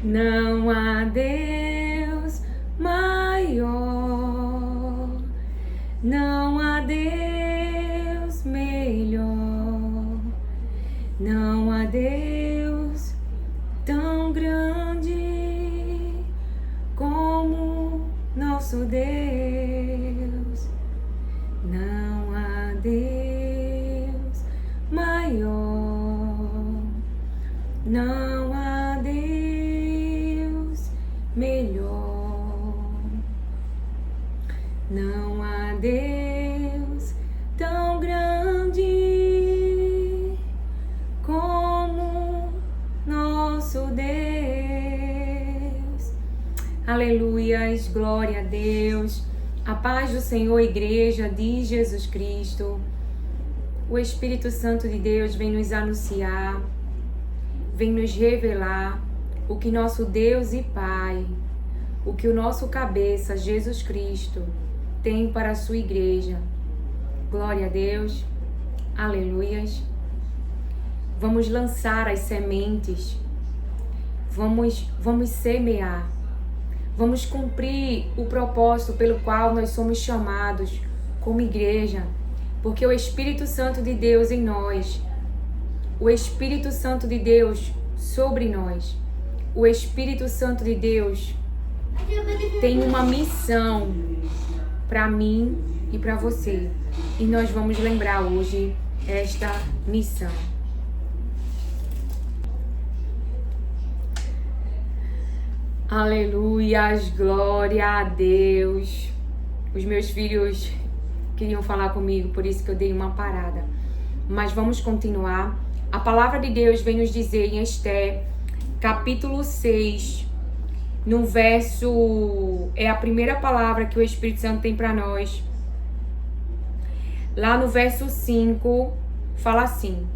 Não há Deus maior, não há Deus melhor, não há Deus tão grande como nosso Deus. Não há Deus maior, não há Deus melhor, não há Deus tão grande como nosso Deus. Aleluias, glória a Deus. A paz do Senhor, Igreja de Jesus Cristo. O Espírito Santo de Deus vem nos anunciar, vem nos revelar o que nosso Deus e Pai, o que o nosso cabeça, Jesus Cristo, tem para a sua igreja. Glória a Deus, aleluias. Vamos lançar as sementes, vamos semear, vamos cumprir o propósito pelo qual nós somos chamados como igreja, porque o Espírito Santo de Deus em nós, o Espírito Santo de Deus sobre nós, o Espírito Santo de Deus tem uma missão para mim e para você. E nós vamos lembrar hoje esta missão. Aleluias, glória a Deus. Os meus filhos queriam falar comigo, por isso que eu dei uma parada. Mas vamos continuar. A palavra de Deus vem nos dizer em Esther, capítulo 6, no verso, é a primeira palavra que o Espírito Santo tem para nós. Lá no verso 5, fala assim,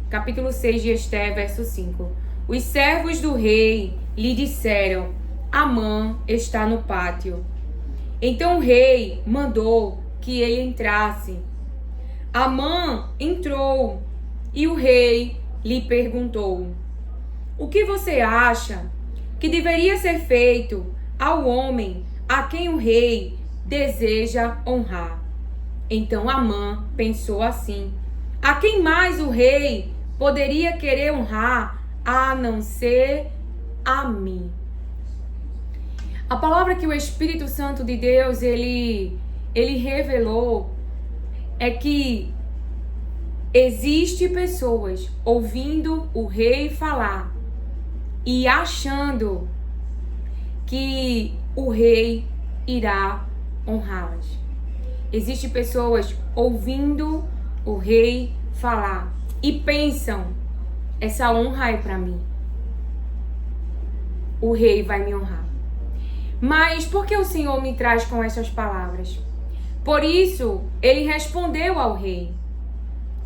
capítulo 6 de Esther, verso 5. Os servos do rei lhe disseram: Amã está no pátio. Então o rei mandou que ele entrasse. Amã entrou e o rei lhe perguntou: O que você acha que deveria ser feito ao homem a quem o rei deseja honrar? Então Amã pensou assim: a quem mais o rei poderia querer honrar a não ser a mim? A palavra que o Espírito Santo de Deus ele revelou é que existe pessoas ouvindo o rei falar e achando que o rei irá honrá-las. Existem pessoas ouvindo o rei falar e pensam: essa honra é para mim. O rei vai me honrar. Mas por que o Senhor me traz com essas palavras? Por isso, ele respondeu ao rei: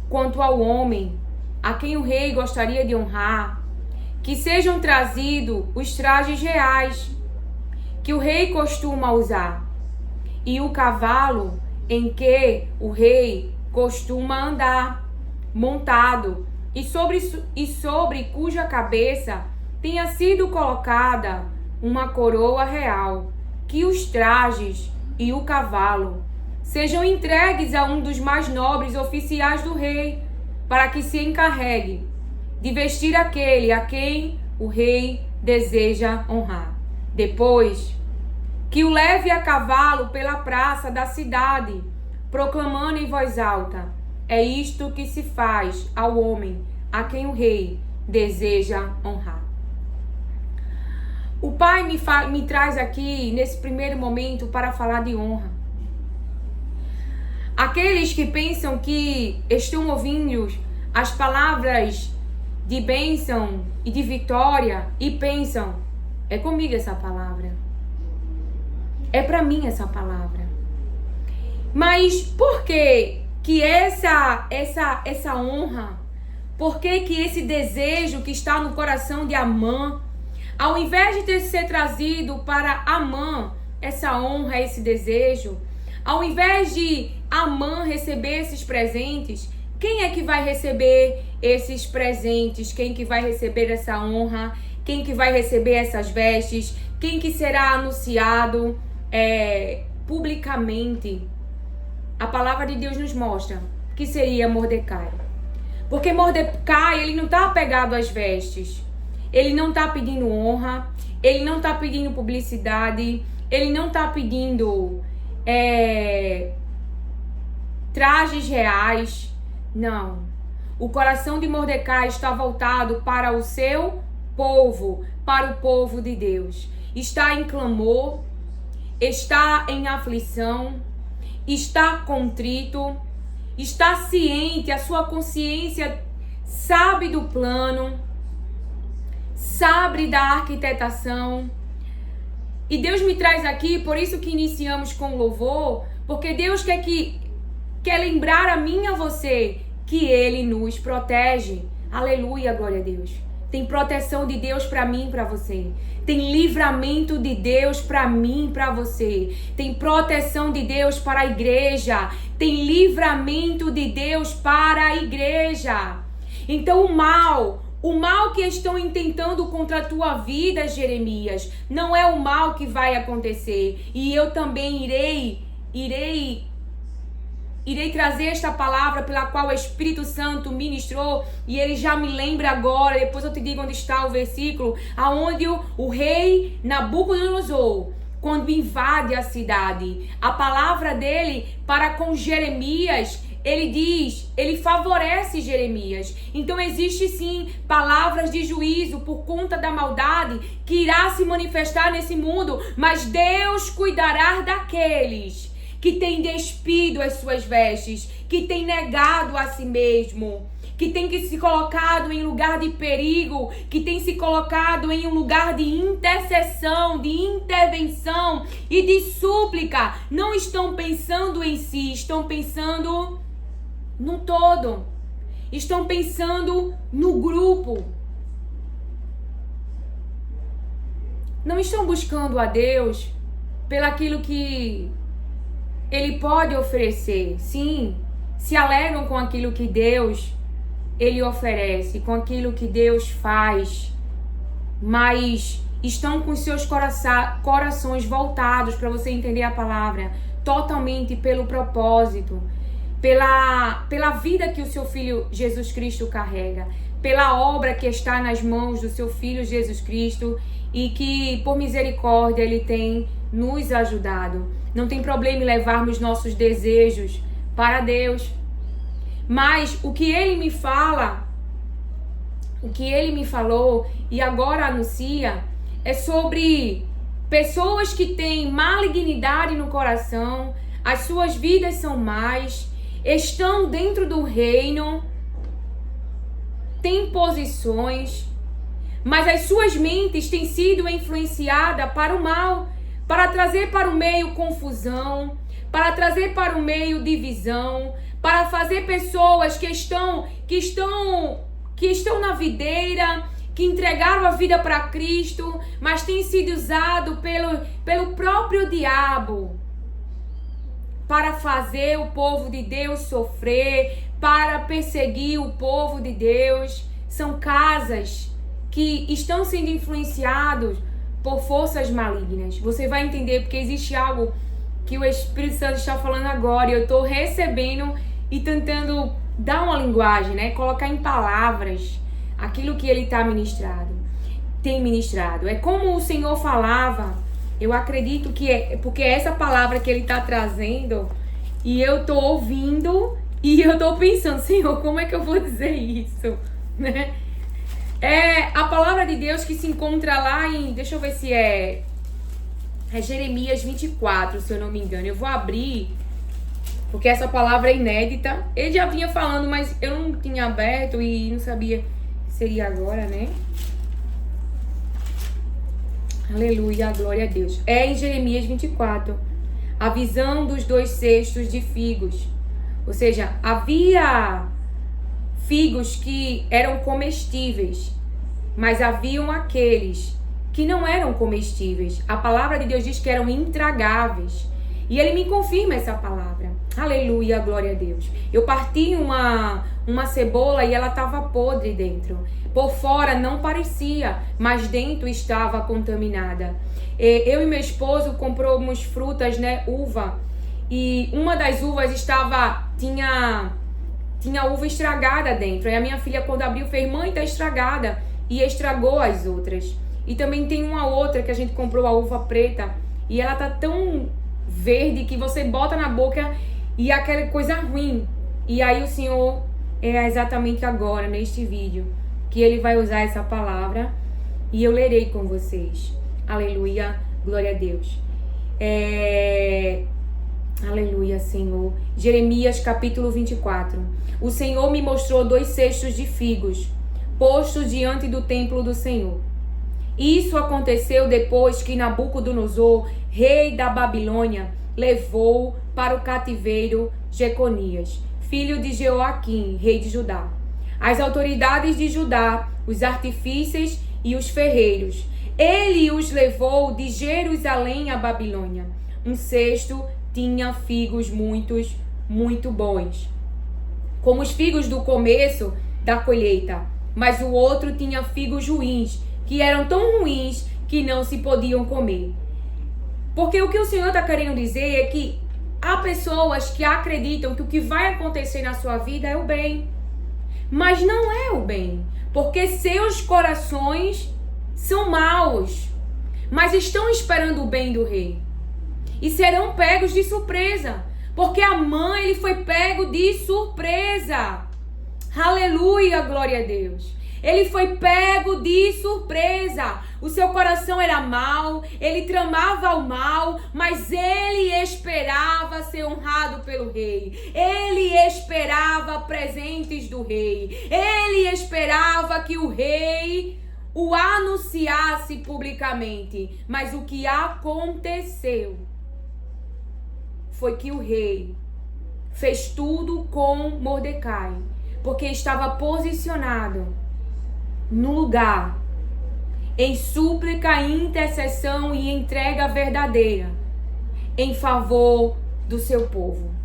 quanto ao homem a quem o rei gostaria de honrar, que sejam trazidos os trajes reais que o rei costuma usar, e o cavalo em que o rei costuma andar, montado, e sobre cuja cabeça tenha sido colocada uma coroa real, que os trajes e o cavalo sejam entregues a um dos mais nobres oficiais do rei, para que se encarregue de vestir aquele a quem o rei deseja honrar. Depois, que o leve a cavalo pela praça da cidade, proclamando em voz alta: é isto que se faz ao homem a quem o rei deseja honrar. O Pai me traz aqui, nesse primeiro momento, para falar de honra. Aqueles que pensam que estão ouvindo as palavras de bênção e de vitória e pensam: é comigo essa palavra, é para mim essa palavra. Mas por que essa honra, por que esse desejo que está no coração de Amã, ao invés de ter ser trazido para Amã essa honra, esse desejo, ao invés de Amã receber esses presentes, quem é que vai receber esses presentes? Quem que vai receber essa honra? quem que vai receber essas vestes, quem que será anunciado publicamente. A palavra de Deus nos mostra que seria Mordecai. Porque Mordecai, ele não está apegado às vestes. Ele não está pedindo honra, ele não está pedindo publicidade, ele não está pedindo trajes reais. Não. O coração de Mordecai está voltado para o seu povo, para o povo de Deus. Está em clamor, está em aflição, está contrito, está ciente, a sua consciência sabe do plano, sabe da arquitetação. E Deus me traz aqui, por isso que iniciamos com louvor, porque Deus quer lembrar a mim e a você que Ele nos protege. Aleluia, glória a Deus. Tem proteção de Deus para mim e para você. Tem livramento de Deus para mim e para você. Tem proteção de Deus para a igreja. Tem livramento de Deus para a igreja. Então o mal que estão intentando contra a tua vida, Jeremias, não é o mal que vai acontecer. E eu também irei trazer esta palavra pela qual o Espírito Santo ministrou, e ele já me lembra agora, depois eu te digo onde está o versículo, aonde o rei Nabucodonosor, quando invade a cidade, a palavra dele para com Jeremias, ele favorece Jeremias. Então existe sim palavras de juízo por conta da maldade que irá se manifestar nesse mundo, mas Deus cuidará daqueles que tem despido as suas vestes, que tem negado a si mesmo, que tem se colocado em lugar de perigo, que tem se colocado em um lugar de intercessão, de intervenção e de súplica. Não estão pensando em si, estão pensando no todo. Estão pensando no grupo. Não estão buscando a Deus pelaquilo que Ele pode oferecer. Sim, se alegram com aquilo que Deus Ele oferece, com aquilo que Deus faz, mas estão com seus corações voltados, para você entender a palavra, totalmente pelo propósito, pela vida que o seu Filho Jesus Cristo carrega, pela obra que está nas mãos do seu Filho Jesus Cristo e que, por misericórdia, Ele tem nos ajudado. Não tem problema em levarmos nossos desejos para Deus. Mas o que Ele me fala, o que Ele me falou e agora anuncia, é sobre pessoas que têm malignidade no coração, as suas vidas são más, estão dentro do reino, têm posições, mas as suas mentes têm sido influenciadas para o mal, para trazer para o meio confusão, para trazer para o meio divisão, para fazer pessoas que estão na videira, que entregaram a vida para Cristo, mas têm sido usados pelo próprio diabo para fazer o povo de Deus sofrer, para perseguir o povo de Deus. São casas que estão sendo influenciados por forças malignas. Você vai entender porque existe algo que o Espírito Santo está falando agora e eu estou recebendo e tentando dar uma linguagem, né? Colocar em palavras aquilo que ele tem ministrado. É como o Senhor falava, eu acredito que é porque é essa palavra que ele está trazendo e eu estou ouvindo e eu estou pensando, Senhor, como é que eu vou dizer isso? Né? É a palavra de Deus que se encontra lá em, deixa eu ver se é Jeremias 24, se eu não me engano. Eu vou abrir, porque essa palavra é inédita. Ele já vinha falando, mas eu não tinha aberto e não sabia que seria agora, né? Aleluia, glória a Deus. É em Jeremias 24, a visão dos 2 cestos de figos. Ou seja, havia figos que eram comestíveis, mas haviam aqueles que não eram comestíveis. A palavra de Deus diz que eram intragáveis. E ele me confirma essa palavra. Aleluia, glória a Deus. Eu parti uma cebola e ela estava podre dentro. Por fora não parecia, mas dentro estava contaminada. Eu e meu esposo compramos frutas, né, uva. E uma das uvas tinha uva estragada dentro. E a minha filha, quando abriu, fez: mãe, tá estragada. E estragou as outras. E também tem uma outra que a gente comprou, a uva preta. E ela tá tão verde que você bota na boca e é aquela coisa ruim. E aí o Senhor, exatamente agora, neste vídeo, que Ele vai usar essa palavra. E eu lerei com vocês. Aleluia, glória a Deus. Aleluia, Senhor. Jeremias capítulo 24. O Senhor me mostrou 2 cestos de figos, postos diante do templo do Senhor. Isso aconteceu depois que Nabucodonosor, rei da Babilônia, levou para o cativeiro Jeconias, filho de Jeoaquim, rei de Judá. As autoridades de Judá, os artífices e os ferreiros. Ele os levou de Jerusalém à Babilônia. Um cesto tinha figos muito bons, como os figos do começo da colheita, mas o outro tinha figos ruins, que eram tão ruins que não se podiam comer. Porque o que o Senhor está querendo dizer é que há pessoas que acreditam que o que vai acontecer na sua vida é o bem, mas não é o bem, porque seus corações são maus, mas estão esperando o bem do rei. E serão pegos de surpresa, porque Amã, ele foi pego de surpresa. Aleluia, glória a Deus. Ele foi pego de surpresa. O seu coração era mau, ele tramava o mal, mas ele esperava ser honrado pelo rei. Ele esperava presentes do rei. Ele esperava que o rei o anunciasse publicamente. Mas o que aconteceu foi que o rei fez tudo com Mordecai, porque estava posicionado no lugar em súplica, intercessão e entrega verdadeira em favor do seu povo.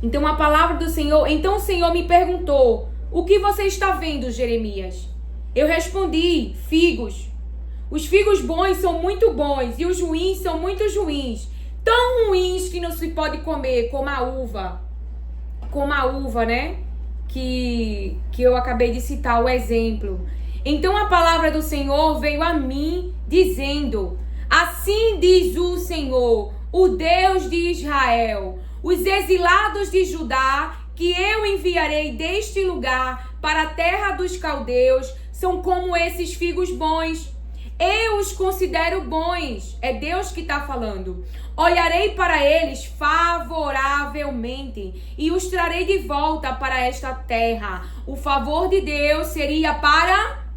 Então a palavra do Senhor, então o Senhor me perguntou: o que você está vendo, Jeremias? Eu respondi: figos. Os figos bons são muito bons e os ruins são muito ruins. Tão ruins que não se pode comer, como a uva, né? Que eu acabei de citar o exemplo. Então a palavra do Senhor veio a mim dizendo: assim diz o Senhor, o Deus de Israel, os exilados de Judá, que eu enviarei deste lugar para a terra dos caldeus, são como esses figos bons. Eu os considero bons. É Deus que está falando. Olharei para eles favoravelmente e os trarei de volta para esta terra. O favor de Deus seria para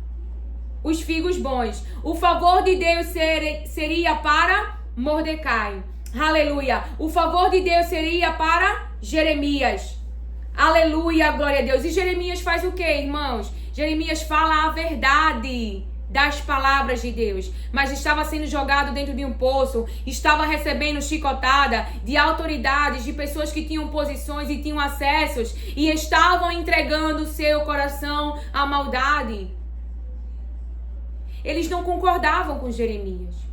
os figos bons. O favor de Deus seria para Mordecai. Aleluia. O favor de Deus seria para Jeremias. Aleluia, glória a Deus. E Jeremias faz o quê, irmãos? Jeremias fala a verdade das palavras de Deus, mas estava sendo jogado dentro de um poço, estava recebendo chicotada de autoridades, de pessoas que tinham posições e tinham acessos e estavam entregando o seu coração à maldade. Eles não concordavam com Jeremias.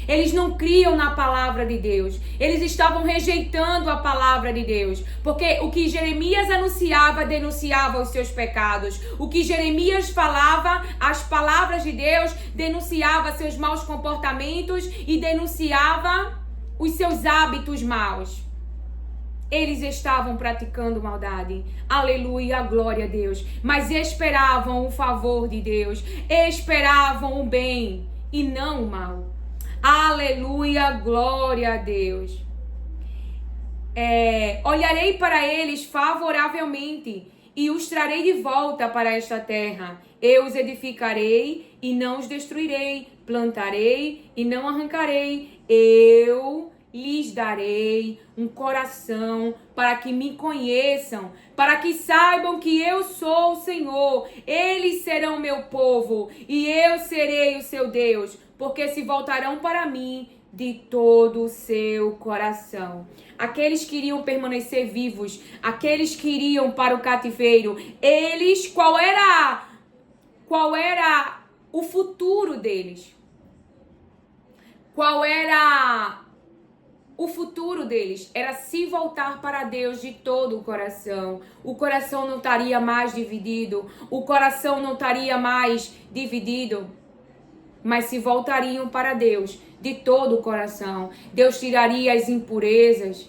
Eles não criam na palavra de Deus. Eles estavam rejeitando a palavra de Deus. Porque o que Jeremias anunciava, denunciava os seus pecados. O que Jeremias falava, as palavras de Deus, denunciava seus maus comportamentos e denunciava os seus hábitos maus. Eles estavam praticando maldade. Aleluia, glória a Deus. Mas esperavam o favor de Deus. Esperavam o bem e não o mal. Aleluia, glória a Deus. Olharei para eles favoravelmente e os trarei de volta para esta terra. Eu os edificarei e não os destruirei. Plantarei e não arrancarei. Eu lhes darei um coração para que me conheçam, para que saibam que eu sou o Senhor. Eles serão meu povo e eu serei o seu Deus. porque se voltarão para mim de todo o seu coração. Aqueles que iriam permanecer vivos, aqueles que iriam para o cativeiro, eles, qual era o futuro deles? Qual era o futuro deles? Era se voltar para Deus de todo o coração. O coração não estaria mais dividido, o coração não estaria mais dividido, mas se voltariam para Deus de todo o coração. Deus tiraria as impurezas,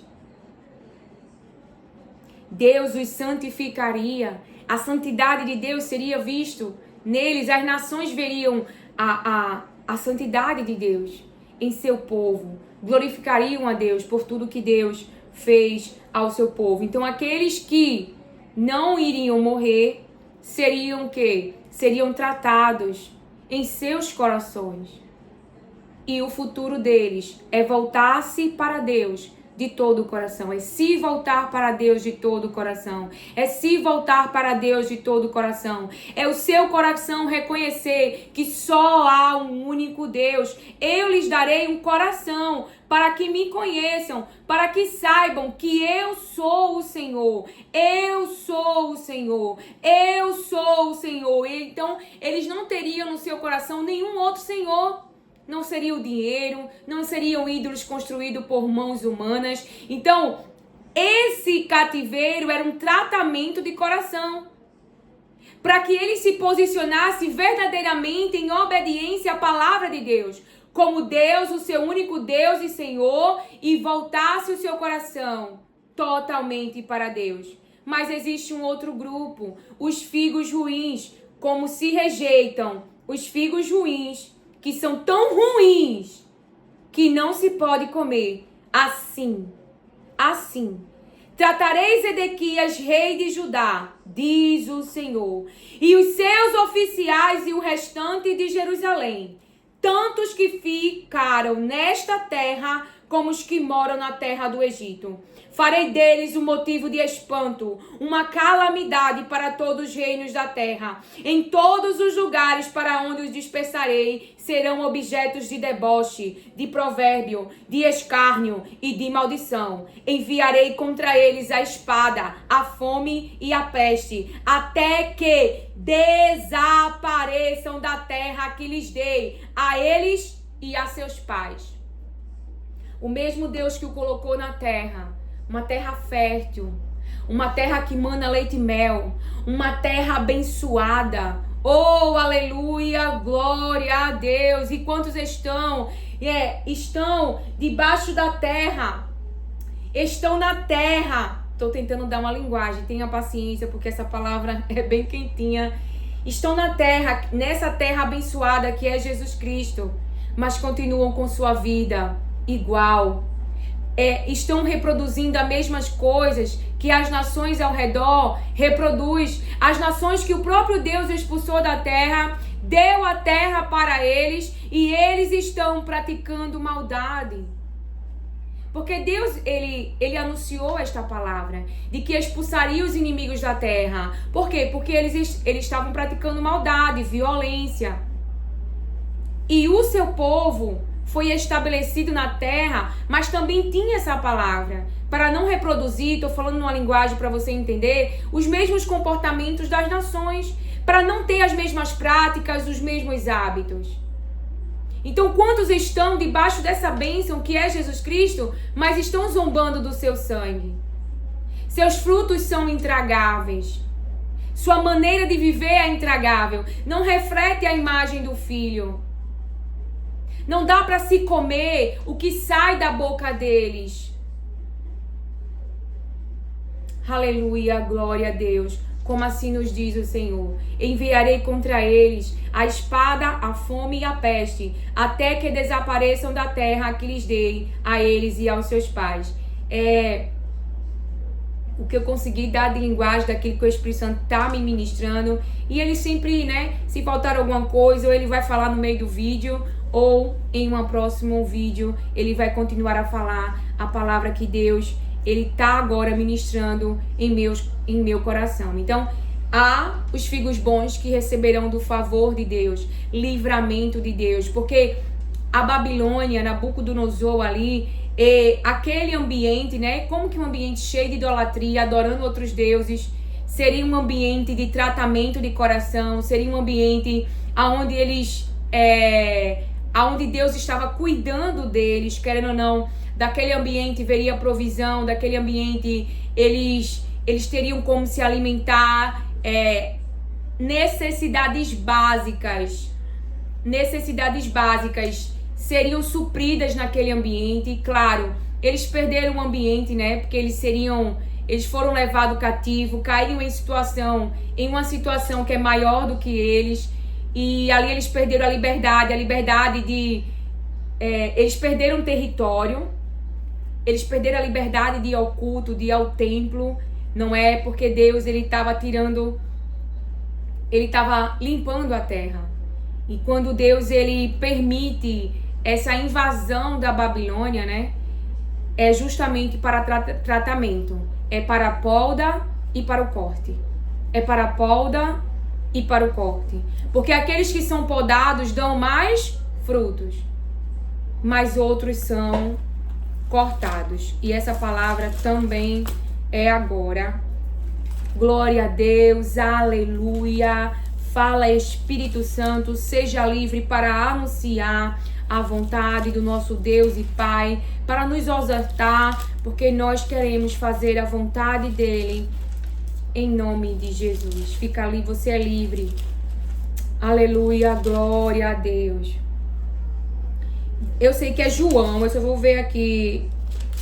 Deus os santificaria, a santidade de Deus seria visto neles, as nações veriam a santidade de Deus em seu povo, glorificariam a Deus por tudo que Deus fez ao seu povo. Então aqueles que não iriam morrer seriam que? Seriam tratados em seus corações. E o futuro deles é voltar-se para Deus de todo o coração. É se voltar para Deus de todo o coração. É se voltar para Deus de todo o coração. É o seu coração reconhecer que só há um único Deus. Eu lhes darei um coração para que me conheçam, para que saibam que eu sou o Senhor. Eu sou o Senhor. Eu sou o Senhor. Então, eles não teriam no seu coração nenhum outro Senhor. Não seria o dinheiro, não seriam ídolos construídos por mãos humanas. Então, esse cativeiro era um tratamento de coração, para que ele se posicionasse verdadeiramente em obediência à palavra de Deus, como Deus, o seu único Deus e Senhor, e voltasse o seu coração totalmente para Deus. Mas existe um outro grupo, os figos ruins, como se rejeitam os figos ruins, que são tão ruins que não se pode comer. Assim, tratareis Edequias, rei de Judá, diz o Senhor, e os seus oficiais e o restante de Jerusalém, tantos que ficaram nesta terra como os que moram na terra do Egito. Farei deles um motivo de espanto, uma calamidade para todos os reinos da terra. Em todos os lugares para onde os dispersarei, serão objetos de deboche, de provérbio, de escárnio e de maldição. Enviarei contra eles a espada, a fome e a peste, até que desapareçam da terra que lhes dei, a eles e a seus pais. O mesmo Deus que o colocou na terra, uma terra fértil, uma terra que mana leite e mel, uma terra abençoada. Oh, aleluia, glória a Deus. E quantos estão debaixo da terra? Estão na terra. Estou tentando dar uma linguagem, tenha paciência, porque essa palavra é bem quentinha. Estão na terra, nessa terra abençoada que é Jesus Cristo, mas continuam com sua vida igual. Estão reproduzindo as mesmas coisas que as nações ao redor reproduz. As nações que o próprio Deus expulsou da terra, deu a terra para eles, e eles estão praticando maldade. Porque Deus, ele anunciou esta palavra, de que expulsaria os inimigos da terra. Por quê? Porque eles estavam praticando maldade, violência. E o seu povo foi estabelecido na terra, mas também tinha essa palavra, para não reproduzir, estou falando numa linguagem para você entender, os mesmos comportamentos das nações, para não ter as mesmas práticas, os mesmos hábitos. Então, quantos estão debaixo dessa bênção que é Jesus Cristo, mas estão zombando do seu sangue? Seus frutos são intragáveis. Sua maneira de viver é intragável. Não reflete a imagem do Filho. Não dá para se comer o que sai da boca deles. Aleluia, glória a Deus. Como assim nos diz o Senhor: enviarei contra eles a espada, a fome e a peste, até que desapareçam da terra que lhes dei a eles e aos seus pais. O que eu consegui dar de linguagem daquilo que o Espírito Santo está me ministrando. E ele sempre, se faltar alguma coisa, ou ele vai falar no meio do vídeo, ou em um próximo vídeo ele vai continuar a falar a palavra que Deus, ele está agora ministrando em meu coração. Então, há os figos bons que receberão do favor de Deus, livramento de Deus, porque a Babilônia, Nabucodonosor ali, aquele ambiente, né? Como que um ambiente cheio de idolatria, adorando outros deuses, seria um ambiente de tratamento de coração, seria um ambiente onde aonde Deus estava cuidando deles, querendo ou não, daquele ambiente veria provisão, daquele ambiente eles teriam como se alimentar, necessidades básicas seriam supridas naquele ambiente. E claro, eles perderam o ambiente, né? Porque eles foram levados cativo, caíram em uma situação que é maior do que eles, e ali eles perderam a liberdade de eles perderam o território, eles perderam a liberdade de ir ao culto, de ir ao templo. Não é porque Deus ele estava limpando a terra. E quando Deus ele permite essa invasão da Babilônia, né, é justamente para tratamento, é para a poda e para o corte. É para a poda e para o corte. Porque aqueles que são podados dão mais frutos, mas outros são cortados. E essa palavra também é agora. Glória a Deus, aleluia. Fala, Espírito Santo, seja livre para anunciar a vontade do nosso Deus e Pai, para nos exortar, porque nós queremos fazer a vontade dele, em nome de Jesus. Fica ali, você é livre. Aleluia, glória a Deus. Eu sei que é João, eu só vou ver aqui.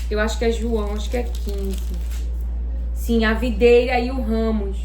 Eu acho que é João, acho que é 15. Sim, a videira e o ramos.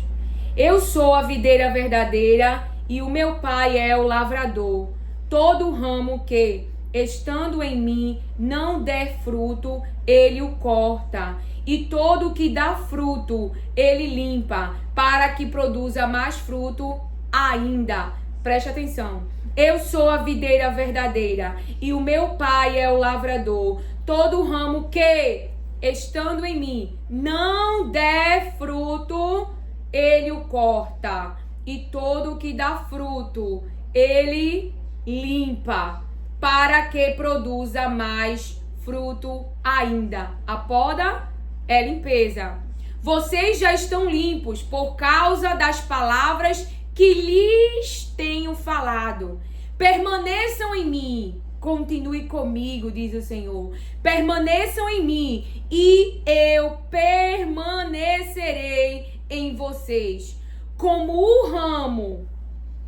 Eu sou a videira verdadeira e o meu pai é o lavrador. Todo ramo que, estando em mim, não der fruto, ele o corta. E todo que dá fruto, ele limpa, para que produza mais fruto ainda. Preste atenção. Eu sou a videira verdadeira e o meu pai é o lavrador. Todo ramo que, estando em mim, não der fruto, ele o corta. E todo que dá fruto, ele limpa, para que produza mais fruto ainda. A poda é limpeza. Vocês já estão limpos por causa das palavras que lhes tenho falado. Permaneçam em mim. Continue comigo, diz o Senhor. Permaneçam em mim e eu permanecerei em vocês. Como o ramo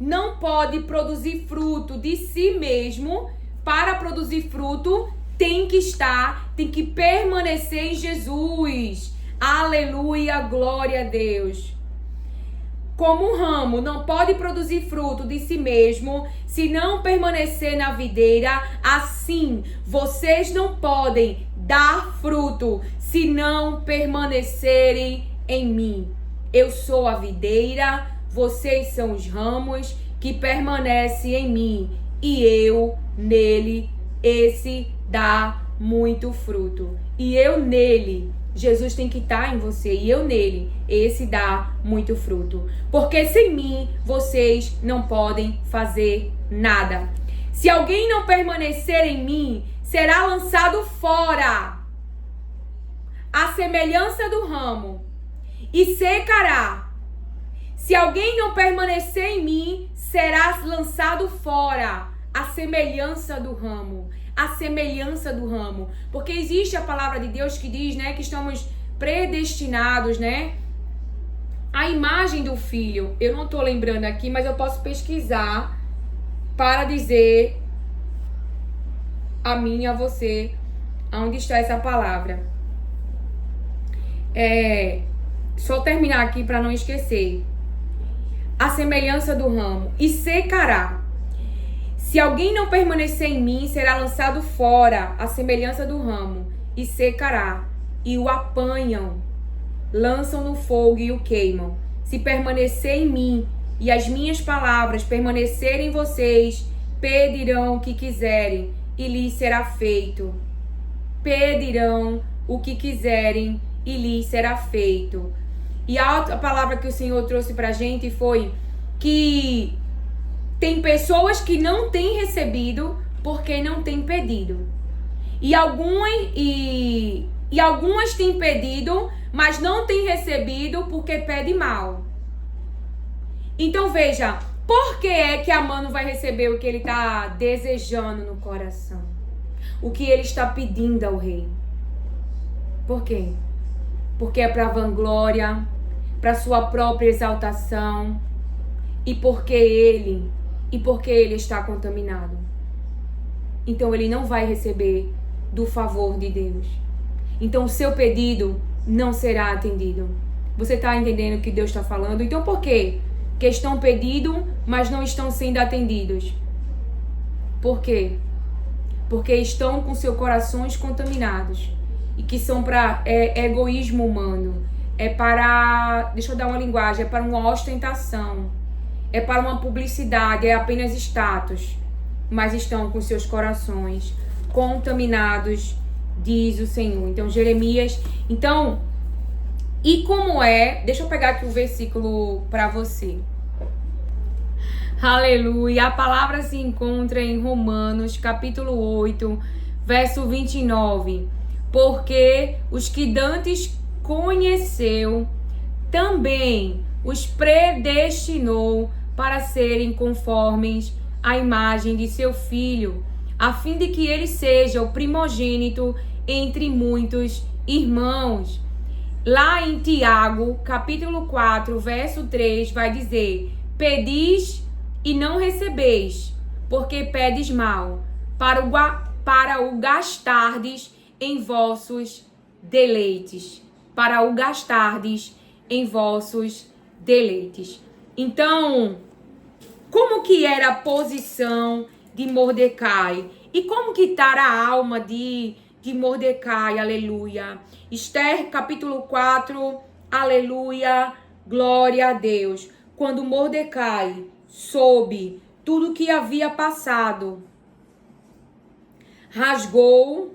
não pode produzir fruto de si mesmo, para produzir fruto tem que permanecer em Jesus. Aleluia, glória a Deus. Como um ramo não pode produzir fruto de si mesmo, se não permanecer na videira, assim vocês não podem dar fruto, se não permanecerem em mim. Eu sou a videira, vocês são os ramos que permanecem em mim, e eu nele, esse dá muito fruto. E eu nele, Jesus tem que estar em você, e eu nele, esse dá muito fruto. Porque sem mim, vocês não podem fazer nada. Se alguém não permanecer em mim, será lançado fora, à semelhança do ramo, e secará. Se alguém não permanecer em mim, será lançado fora, à semelhança do ramo. A semelhança do ramo. Porque existe a palavra de Deus que diz, né, que estamos predestinados, né, à imagem do Filho. Eu não estou lembrando aqui, mas eu posso pesquisar para dizer a mim e a você onde está essa palavra. Só terminar aqui para não esquecer. A semelhança do ramo. E secará. Se alguém não permanecer em mim, será lançado fora, à semelhança do ramo, e secará. E o apanham, lançam no fogo e o queimam. Se permanecer em mim, e as minhas palavras permanecerem em vocês, pedirão o que quiserem, e lhes será feito. Pedirão o que quiserem, e lhes será feito. E a palavra que o Senhor trouxe pra gente foi que tem pessoas que não têm recebido porque não têm pedido. E algumas têm pedido, mas não têm recebido porque pede mal. Então veja, por que é que Amã não vai receber o que ele está desejando no coração? O que ele está pedindo ao rei? Por quê? Porque é para vanglória, para sua própria exaltação e porque ele está contaminado. Então ele não vai receber do favor de Deus. Então o seu pedido não será atendido. Você está entendendo o que Deus está falando? Então por quê? Que estão pedindo, mas não estão sendo atendidos. Por quê? Porque estão com seus corações contaminados. E que são para egoísmo humano. É para, deixa eu dar uma linguagem, é para uma ostentação. É para uma publicidade, é apenas status. Mas estão com seus corações contaminados, diz o Senhor. Então, Jeremias... Então, e como é... Deixa eu pegar aqui o versículo para você. Aleluia. A palavra se encontra em Romanos, capítulo 8, verso 29. Porque os que dantes conheceu, também os predestinou para serem conformes à imagem de seu Filho, a fim de que ele seja o primogênito entre muitos irmãos. Lá em Tiago, capítulo 4, verso 3, vai dizer: pedis e não recebeis, porque pedes mal, para o gastardes em vossos deleites. Para o gastardes em vossos deleites. Então, como que era a posição de Mordecai? E como que está a alma de Mordecai? Aleluia. Esther, capítulo 4, aleluia, glória a Deus. Quando Mordecai soube tudo o que havia passado, rasgou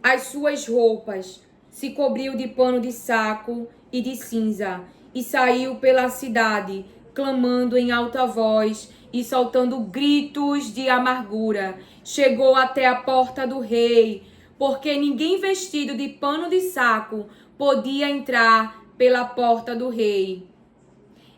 as suas roupas, se cobriu de pano de saco e de cinza, e saiu pela cidade, clamando em alta voz e soltando gritos de amargura. Chegou até a porta do rei, porque ninguém vestido de pano de saco podia entrar pela porta do rei.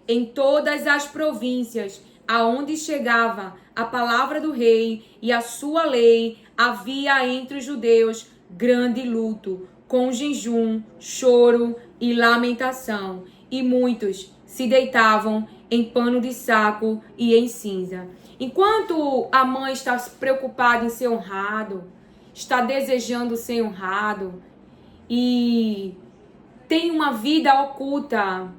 Em todas as províncias aonde chegava a palavra do rei e a sua lei, havia entre os judeus grande luto, com jejum, choro e lamentação, e muitos se deitavam em pano de saco e em cinza. Enquanto a mãe está preocupada em ser honrado, está desejando ser honrado e tem uma vida oculta,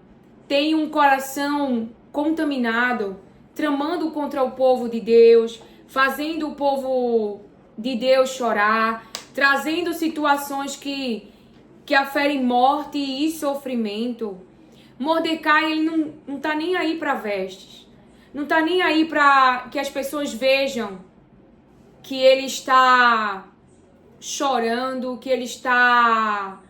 tem um coração contaminado, tramando contra o povo de Deus, fazendo o povo de Deus chorar, trazendo situações que aferem morte e sofrimento. Mordecai, ele não tá nem aí para vestes. Não tá nem aí para que as pessoas vejam que ele está chorando, que ele está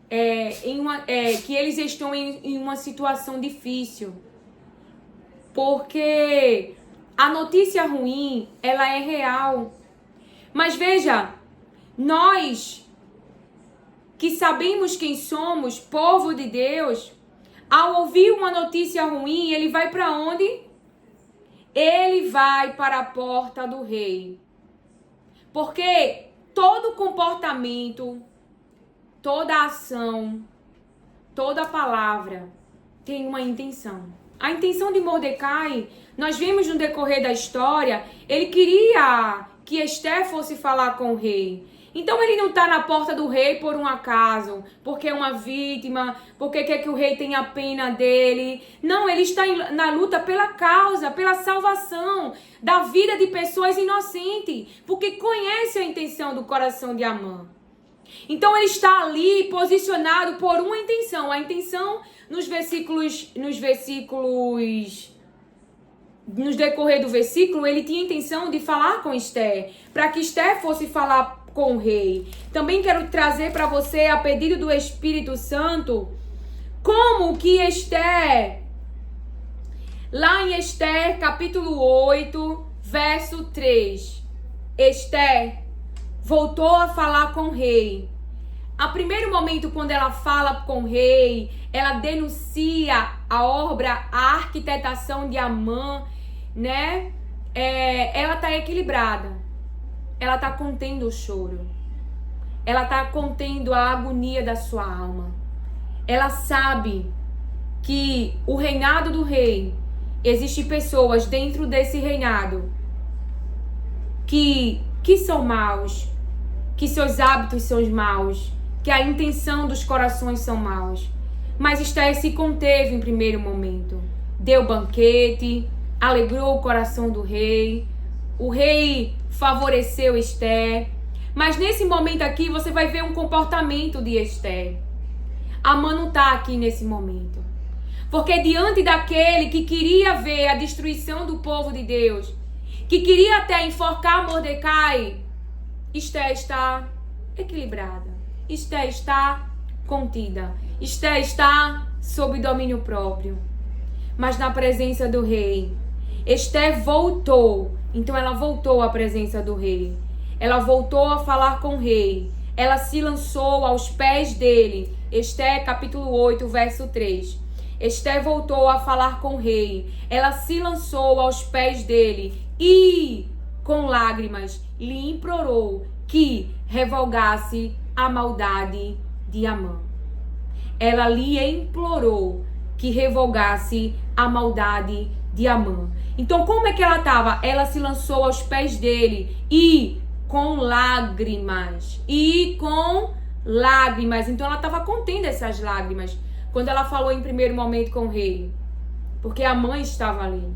que eles estão em uma situação difícil. Porque a notícia ruim, ela é real. Mas veja, nós que sabemos quem somos, povo de Deus, ao ouvir uma notícia ruim, ele vai para onde? Ele vai para a porta do rei. Porque todo comportamento, toda ação, toda palavra tem uma intenção. A intenção de Mordecai, nós vimos no decorrer da história, ele queria que Esther fosse falar com o rei. Então ele não está na porta do rei por um acaso, porque é uma vítima, porque quer que o rei tenha pena dele. Não, ele está na luta pela causa, pela salvação da vida de pessoas inocentes, porque conhece a intenção do coração de Amã. Então ele está ali posicionado por uma intenção. A intenção no decorrer do versículo, ele tinha a intenção de falar com Esther, para que Esther fosse falar com o rei. Também quero trazer para você, a pedido do Espírito Santo, como que Esther, lá em Esther capítulo 8, verso 3, Esther voltou a falar com o rei. A primeiro momento, quando ela fala com o rei, ela denuncia a obra, a arquitetação de Amã, né? Ela está equilibrada. Ela está contendo o choro. Ela está contendo a agonia da sua alma. Ela sabe que o reinado do rei, existem pessoas dentro desse reinado que são maus, que seus hábitos são maus, que a intenção dos corações são maus. Mas Esther se conteve em primeiro momento. Deu banquete, alegrou o coração do rei. O rei favoreceu Esther. Mas nesse momento aqui você vai ver um comportamento de Esther. Amã não está aqui nesse momento. Porque diante daquele que queria ver a destruição do povo de Deus, que queria até enforcar Mordecai, Esther está equilibrada. Esther está contida. Esther está sob domínio próprio. Mas na presença do rei, Esther voltou. Então ela voltou à presença do rei. Ela voltou a falar com o rei. Ela se lançou aos pés dele. Esther capítulo 8, verso 3. Esther voltou a falar com o rei. Ela se lançou aos pés dele e, com lágrimas, lhe implorou que revogasse a maldade de Amã. Ela lhe implorou que revogasse a maldade de Amã. Então, como é que ela estava? Ela se lançou aos pés dele e com lágrimas. Então, ela estava contendo essas lágrimas quando ela falou em primeiro momento com o rei. Porque a mãe estava ali.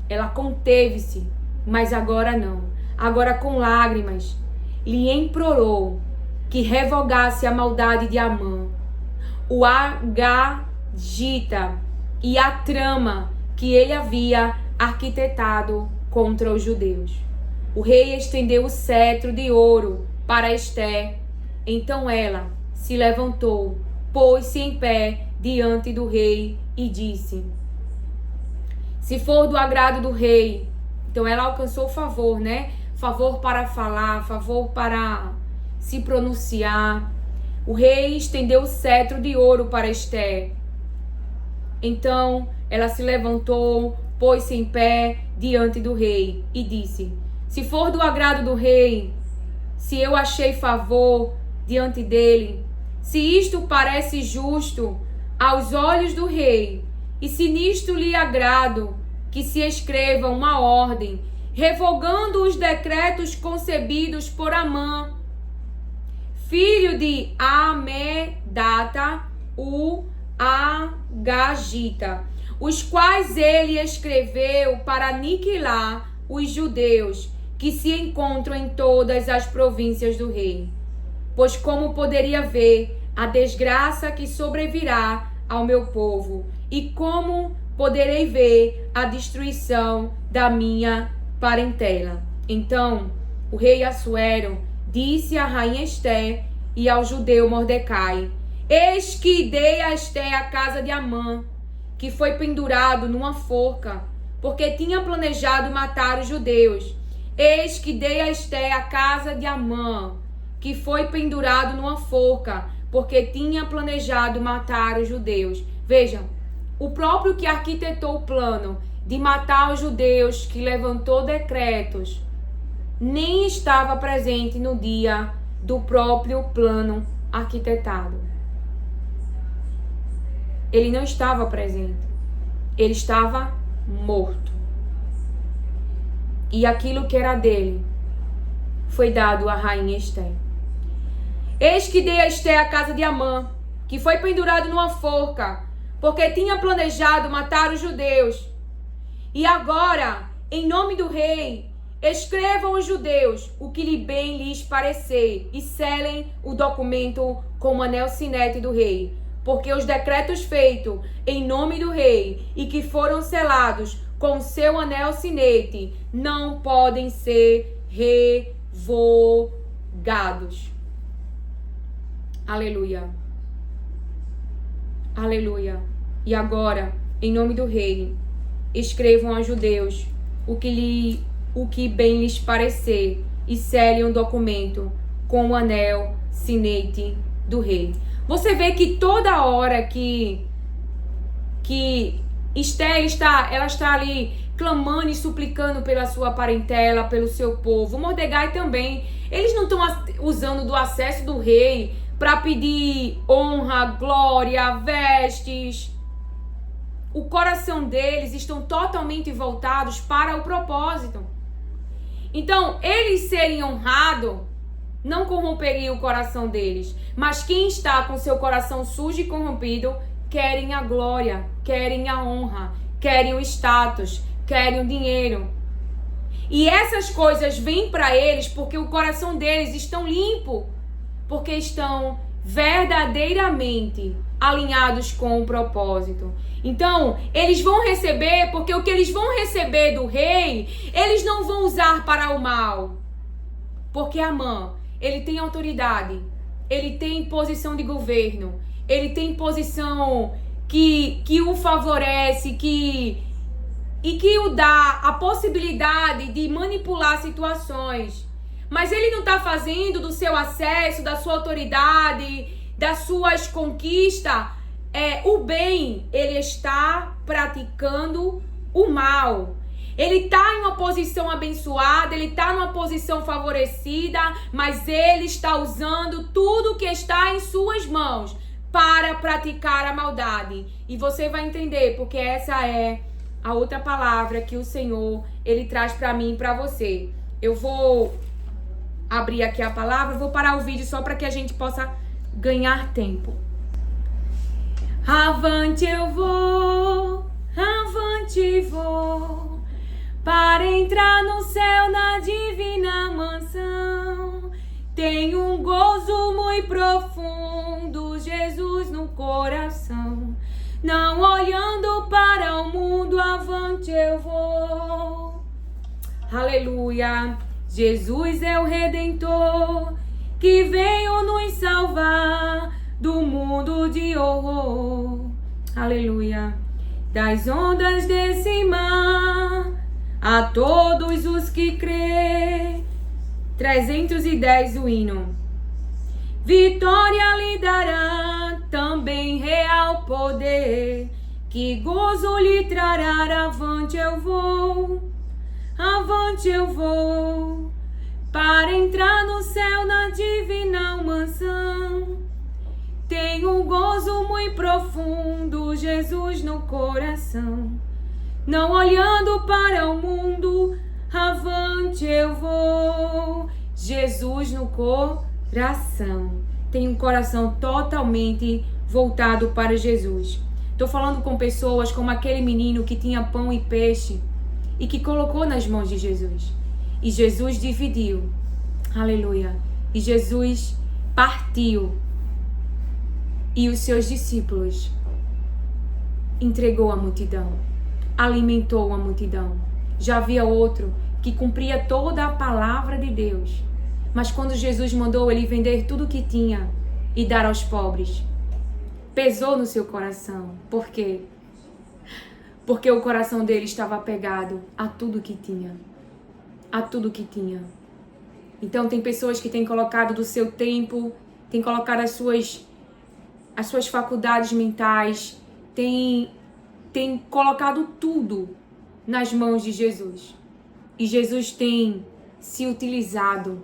Ela conteve-se, mas agora não. Agora, com lágrimas, lhe implorou que revogasse a maldade de Amã, o agagita e a trama que ele havia arquitetado contra os judeus. O rei estendeu o cetro de ouro para Esther. Então ela se levantou, pôs-se em pé diante do rei e disse: se for do agrado do rei. Então ela alcançou favor, né? Favor para falar, favor para se pronunciar. O rei estendeu o cetro de ouro para Esther. Então ela se levantou, pôs-se em pé diante do rei e disse: se for do agrado do rei, se eu achei favor diante dele, se isto parece justo aos olhos do rei, e se nisto lhe agrado, que se escreva uma ordem, revogando os decretos concebidos por Amã, filho de Amedata, o Agagita, os quais ele escreveu para aniquilar os judeus que se encontram em todas as províncias do rei. Pois como poderia ver a desgraça que sobrevirá ao meu povo, e como poderei ver a destruição da minha parentela. Então o rei Assuero disse à rainha Esther e ao judeu Mordecai: eis que dei a Esther a casa de Amã, que foi pendurado numa forca, porque tinha planejado matar os judeus. Eis que dei a Esther a casa de Amã, que foi pendurado numa forca, porque tinha planejado matar os judeus. Vejam, o próprio que arquitetou o plano de matar os judeus, que levantou decretos, nem estava presente no dia do próprio plano arquitetado. Ele não estava presente. Ele estava morto. E aquilo que era dele foi dado à rainha Esther. Eis que dei a Esther a casa de Amã, que foi pendurado numa forca, porque tinha planejado matar os judeus. E agora, em nome do rei, escrevam os judeus o que bem lhes parecer e selem o documento com o anel sinete do rei. Porque os decretos feitos em nome do rei e que foram selados com seu anel sinete não podem ser revogados. Aleluia. Aleluia. E agora, em nome do rei, escrevam aos judeus o que bem lhes parecer e selem um documento com o anel sinete do rei. Você vê que toda hora que Esther está ali clamando e suplicando pela sua parentela, pelo seu povo. Mordecai também. Eles não estão usando do acesso do rei para pedir honra, glória, vestes. O coração deles estão totalmente voltados para o propósito. Então, eles serem honrados não corromperia o coração deles. Mas quem está com seu coração sujo e corrompido querem a glória, querem a honra, querem o status, querem o dinheiro. E essas coisas vêm para eles porque o coração deles estão limpo, porque estão verdadeiramente alinhados com o propósito. Então, eles vão receber, porque o que eles vão receber do rei, eles não vão usar para o mal. Porque Amã, ele tem autoridade, ele tem posição de governo, ele tem posição que o favorece, e que o dá a possibilidade de manipular situações. Mas ele não está fazendo do seu acesso, da sua autoridade, das suas conquistas, o bem. Ele está praticando o mal. Ele está em uma posição abençoada, ele está numa posição favorecida, mas ele está usando tudo que está em suas mãos para praticar a maldade. E você vai entender, porque essa é a outra palavra que o Senhor, ele traz para mim e para você. Eu vou abrir aqui a palavra, vou parar o vídeo só para que a gente possa ganhar tempo. Avante eu vou, avante vou, para entrar no céu na divina mansão. Tenho um gozo muito profundo, Jesus no coração. Não olhando para o mundo, avante eu vou. Aleluia. Jesus é o Redentor que veio nos salvar do mundo de horror. Aleluia. Das ondas desse mar, a todos os que crê. 310 o hino. Vitória lhe dará também real poder, que gozo lhe trará. Avante eu vou, avante eu vou, para entrar no céu na divina mansão. Tenho um gozo muito profundo, Jesus no coração. Não olhando para o mundo, avante eu vou, Jesus no coração. Tem um coração totalmente voltado para Jesus. Estou falando com pessoas como aquele menino que tinha pão e peixe e que colocou nas mãos de Jesus. E Jesus dividiu. Aleluia. E Jesus partiu. E os seus discípulos entregou à multidão. Alimentou a multidão. Já havia outro que cumpria toda a palavra de Deus. Mas quando Jesus mandou ele vender tudo o que tinha e dar aos pobres, pesou no seu coração. Por quê? Porque o coração dele estava apegado a tudo que tinha. A tudo que tinha. Então tem pessoas que têm colocado do seu tempo, têm colocado as suas faculdades mentais, têm colocado tudo nas mãos de Jesus. E Jesus tem se utilizado,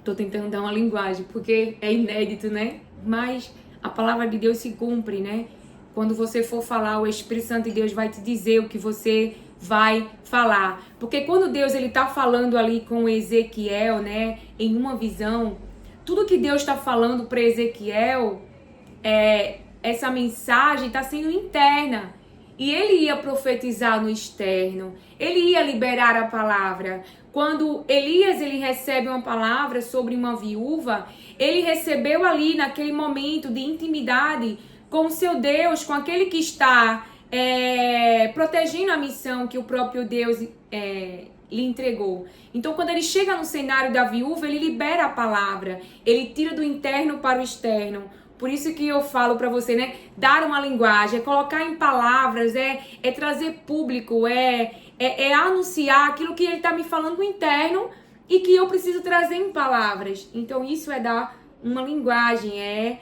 tô tentando dar uma linguagem, porque é inédito, né? Mas a palavra de Deus se cumpre, né? Quando você for falar, o Espírito Santo de Deus vai te dizer o que você vai falar. Porque quando Deus ele tá falando ali com Ezequiel, né, em uma visão, tudo que Deus está falando para Ezequiel, essa mensagem está sendo interna. E ele ia profetizar no externo, ele ia liberar a palavra. Quando Elias ele recebe uma palavra sobre uma viúva, ele recebeu ali naquele momento de intimidade com o seu Deus, com aquele que está protegendo a missão que o próprio Deus lhe entregou. Então, quando ele chega no cenário da viúva, ele libera a palavra, ele tira do interno para o externo. Por isso que eu falo para você, né? Dar uma linguagem, colocar em palavras, trazer público, É anunciar aquilo que ele está me falando interno e que eu preciso trazer em palavras. Então isso é dar uma linguagem, é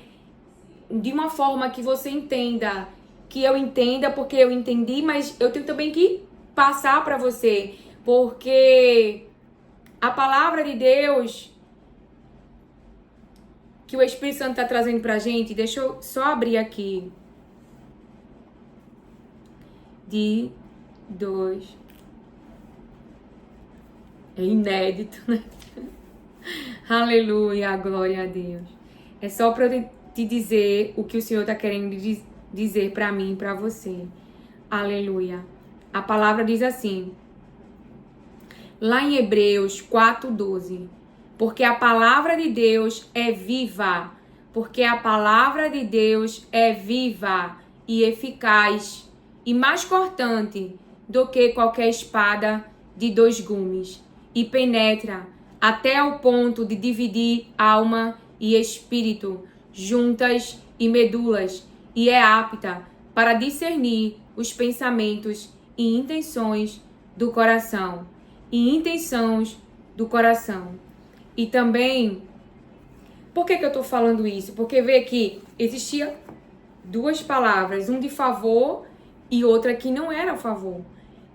de uma forma que você entenda, que eu entenda porque eu entendi, mas eu tenho também que passar para você, porque a palavra de Deus que o Espírito Santo está trazendo pra gente, deixa eu só abrir aqui. De 2. É inédito, né? Aleluia, glória a Deus. É só para eu te dizer o que o Senhor está querendo dizer para mim e para você. Aleluia. A palavra diz assim, lá em Hebreus 4:12. Porque a palavra de Deus é viva. Porque a palavra de Deus é viva e eficaz e mais cortante do que qualquer espada de 2 gumes. E penetra até o ponto de dividir alma e espírito, juntas e medulas, e é apta para discernir os pensamentos e intenções do coração. E intenções do coração. E também, por que eu estou falando isso? Porque vê que existia 2 palavras, um de favor e outra que não era a favor.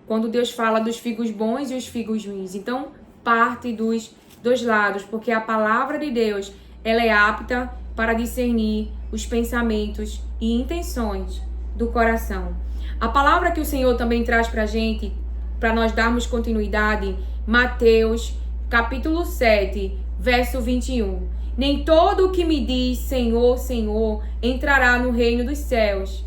Quando Deus fala dos figos bons e os figos ruins. Então, parte dos 2 lados, porque a palavra de Deus, ela é apta para discernir os pensamentos e intenções do coração. A palavra que o Senhor também traz para a gente, para nós darmos continuidade, Mateus, capítulo 7, verso 21. Nem todo o que me diz Senhor, Senhor, entrará no reino dos céus.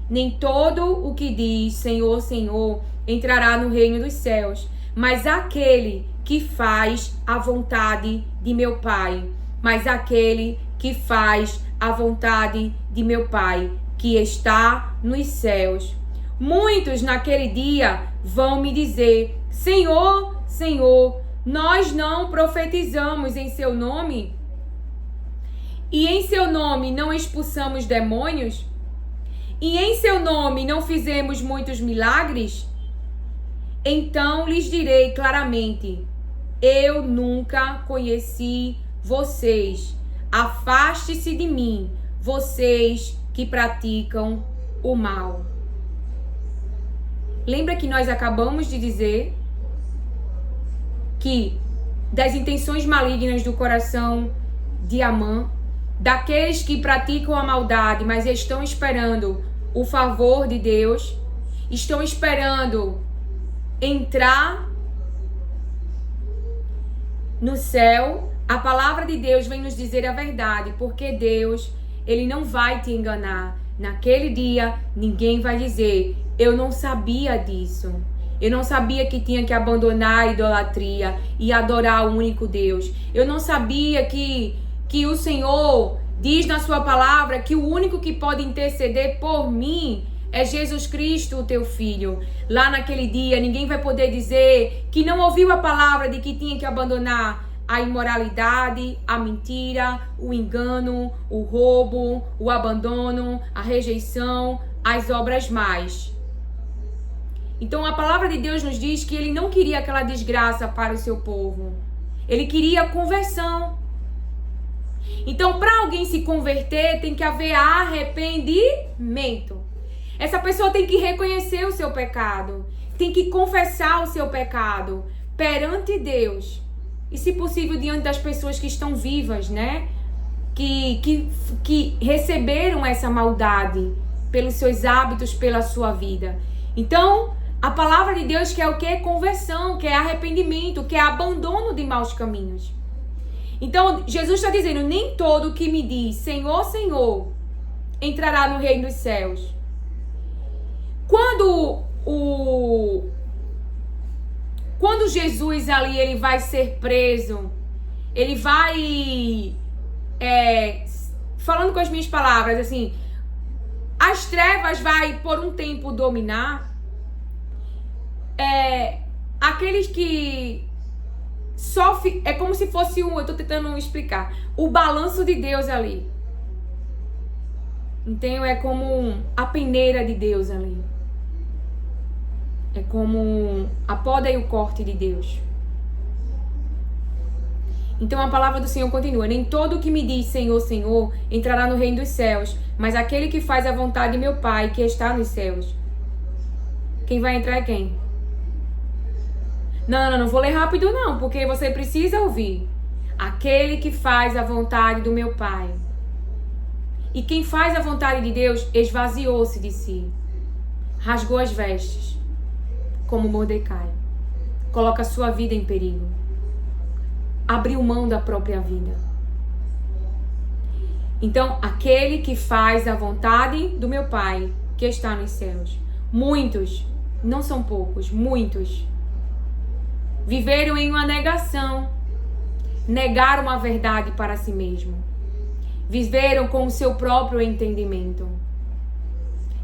Nem todo o que diz Senhor, Senhor, entrará no reino dos céus, mas aquele que faz a vontade de meu Pai. Mas aquele que faz a vontade de meu Pai, que está nos céus. Muitos naquele dia vão me dizer, Senhor, Senhor, nós não profetizamos em seu nome? E em seu nome não expulsamos demônios? E em seu nome não fizemos muitos milagres? Então lhes direi claramente, eu nunca conheci vocês. Afaste-se de mim, vocês que praticam o mal. Lembra que nós acabamos de dizer que das intenções malignas do coração de Amã, daqueles que praticam a maldade, mas estão esperando o favor de Deus, estão esperando entrar no céu. A palavra de Deus vem nos dizer a verdade, porque Deus, ele não vai te enganar. Naquele dia, ninguém vai dizer, eu não sabia disso. Eu não sabia que tinha que abandonar a idolatria e adorar o único Deus. Eu não sabia que o Senhor diz na sua palavra que o único que pode interceder por mim é Jesus Cristo, o teu Filho. Lá naquele dia, ninguém vai poder dizer que não ouviu a palavra de que tinha que abandonar a imoralidade, a mentira, o engano, o roubo, o abandono, a rejeição, as obras más. Então a palavra de Deus nos diz que ele não queria aquela desgraça para o seu povo. Ele queria conversão. Então, para alguém se converter, tem que haver arrependimento. Essa pessoa tem que reconhecer o seu pecado, tem que confessar o seu pecado perante Deus. E, se possível, diante das pessoas que estão vivas, né? Que receberam essa maldade pelos seus hábitos, pela sua vida. Então, a palavra de Deus quer o quê? Conversão, quer arrependimento, quer abandono de maus caminhos. Então, Jesus está dizendo, nem todo que me diz Senhor, Senhor, entrará no reino dos céus. Quando Jesus ali, ele vai ser preso, ele vai, falando com as minhas palavras, assim, as trevas vai por um tempo dominar, aqueles que sofrem, é como se fosse eu tô tentando explicar, o balanço de Deus ali. Então é como a peneira de Deus ali. É como a poda e o corte de Deus. Então a palavra do Senhor continua: nem todo o que me diz Senhor, Senhor entrará no reino dos céus, mas aquele que faz a vontade de meu Pai que está nos céus. Quem vai entrar é quem? Não vou ler rápido não, porque você precisa ouvir. Aquele que faz a vontade do meu Pai. E quem faz a vontade de Deus esvaziou-se de si, rasgou as vestes, como Mordecai, coloca a sua vida em perigo, abriu mão da própria vida. Então, aquele que faz a vontade do meu Pai, que está nos céus. Muitos, não são poucos, muitos, viveram em uma negação, negaram a verdade para si mesmo, viveram com o seu próprio entendimento.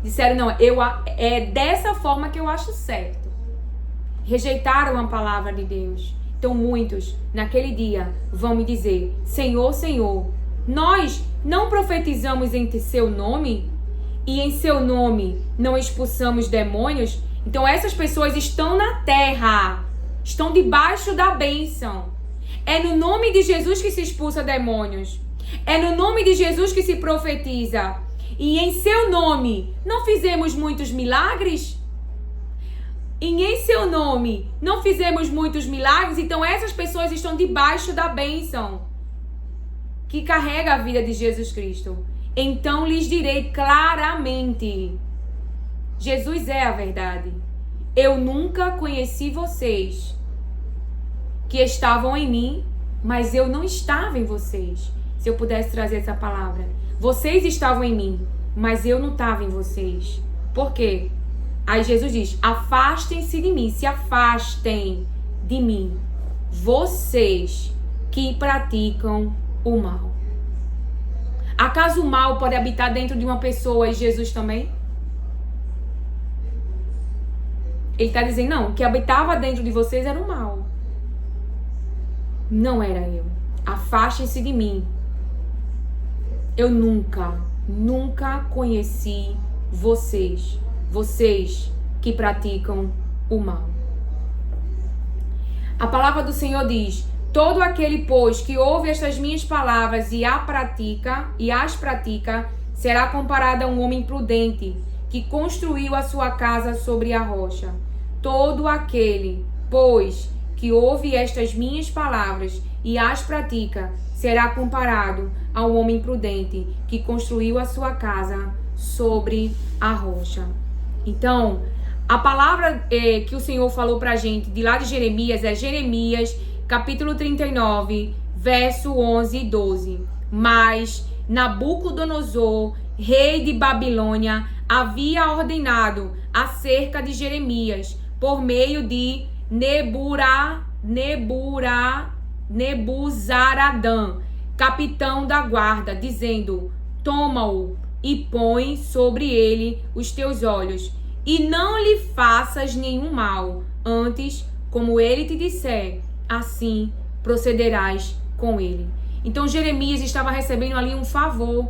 Disseram, não, é dessa forma que eu acho certo. Rejeitaram a palavra de Deus. Então muitos, naquele dia, vão me dizer, Senhor, Senhor, nós não profetizamos em seu nome? E em seu nome não expulsamos demônios? Então essas pessoas estão na terra, estão debaixo da bênção. É no nome de Jesus que se expulsa demônios. É no nome de Jesus que se profetiza. E em seu nome não fizemos muitos milagres? E em seu nome não fizemos muitos milagres? Então essas pessoas estão debaixo da bênção que carrega a vida de Jesus Cristo. Então lhes direi claramente: Jesus é a verdade. Eu nunca conheci vocês que estavam em mim, mas eu não estava em vocês. Se eu pudesse trazer essa palavra. Vocês estavam em mim, mas eu não estava em vocês. Por quê? Aí Jesus diz, afastem-se de mim, se afastem de mim, vocês que praticam o mal. Acaso o mal pode habitar dentro de uma pessoa e Jesus também? Ele está dizendo, não, o que habitava dentro de vocês era o mal. Não era eu. Afastem-se de mim. Eu nunca conheci vocês. Vocês que praticam o mal. A palavra do Senhor diz, todo aquele, pois, que ouve estas minhas palavras e as pratica, será comparado a um homem prudente, que construiu a sua casa sobre a rocha. Todo aquele, pois, que ouve estas minhas palavras e as pratica, será comparado a um homem prudente, que construiu a sua casa sobre a rocha. Então, a palavra que o Senhor falou pra gente, de lá de Jeremias, é Jeremias, capítulo 39, verso 11 e 12. Mas Nabucodonosor, rei de Babilônia, havia ordenado acerca de Jeremias, por meio de Nebuzaradã, capitão da guarda, dizendo, toma-o e põe sobre ele os teus olhos, e não lhe faças nenhum mal, antes, como ele te disser, assim procederás com ele. Então Jeremias estava recebendo ali um favor.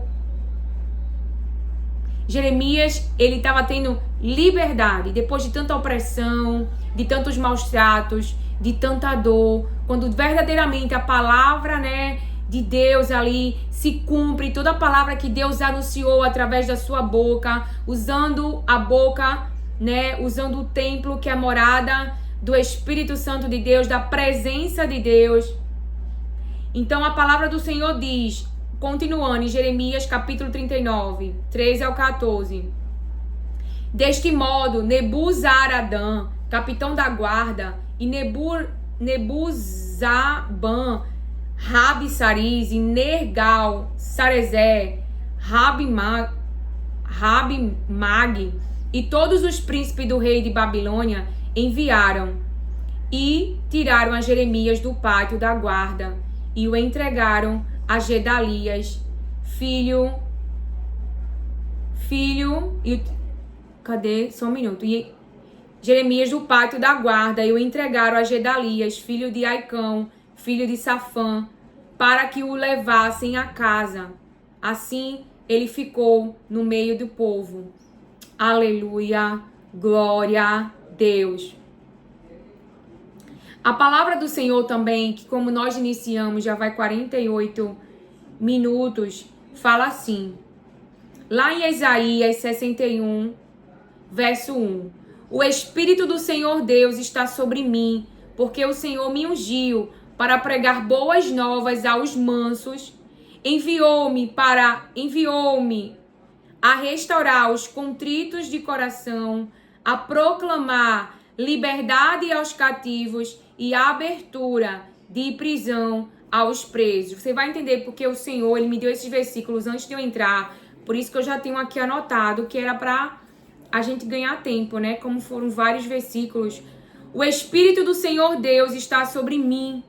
Jeremias, ele estava tendo liberdade, depois de tanta opressão, de tantos maus tratos, de tanta dor, quando verdadeiramente a palavra, de Deus ali se cumpre, toda a palavra que Deus anunciou através da sua boca, usando a boca, usando o templo que é a morada do Espírito Santo de Deus, da presença de Deus. Então a palavra do Senhor diz, continuando em Jeremias capítulo 39, 13 ao 14. Deste modo, Nebuzaradã, capitão da guarda, e Nebuzaban, Rabi-Sariz, e Nergal, Sarezé, Rabi-Mag, e todos os príncipes do rei de Babilônia enviaram e tiraram a Jeremias do pátio da guarda e o entregaram a Gedalias, filho, só um minuto. E Jeremias do pátio da guarda e o entregaram a Gedalias, filho de Aicão, filho de Safã, para que o levassem a casa. Assim ele ficou no meio do povo. Aleluia, glória Deus. A palavra do Senhor também, que como nós iniciamos, já vai 48 minutos, fala assim. Lá em Isaías 61, verso 1. O Espírito do Senhor Deus está sobre mim, porque o Senhor me ungiu para pregar boas novas aos mansos. Enviou-me a restaurar os contritos de coração, a proclamar liberdade aos cativos e a abertura de prisão aos presos. Você vai entender porque o Senhor, Ele me deu esses versículos antes de eu entrar. Por isso que eu já tenho aqui anotado que era para a gente ganhar tempo, né? Como foram vários versículos. O Espírito do Senhor Deus está sobre mim.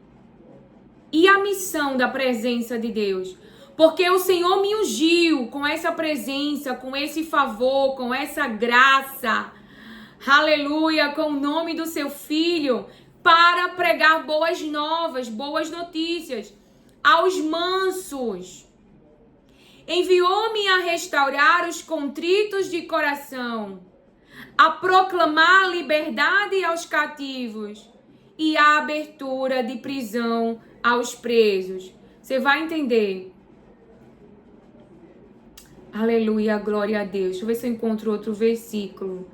E a missão da presença de Deus? Porque o Senhor me ungiu com essa presença, com esse favor, com essa graça. Aleluia, com o nome do seu Filho, para pregar boas novas, boas notícias aos mansos. Enviou-me a restaurar os contritos de coração, a proclamar liberdade aos cativos e a abertura de prisão aos presos. Você vai entender. Aleluia, glória a Deus. Deixa eu ver se eu encontro outro versículo.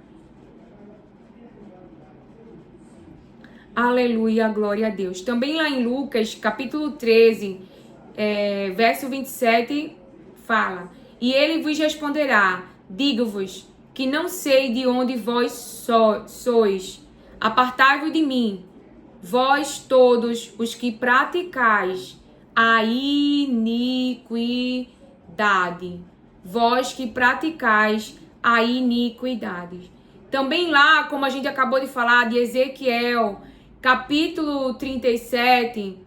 Aleluia, glória a Deus. Também lá em Lucas, capítulo 13, verso 27, fala. E ele vos responderá, digo-vos que não sei de onde vós sois. Apartai-vos de mim, vós todos os que praticais a iniquidade. Vós que praticais a iniquidade. Também lá, como a gente acabou de falar, de Ezequiel, capítulo 37,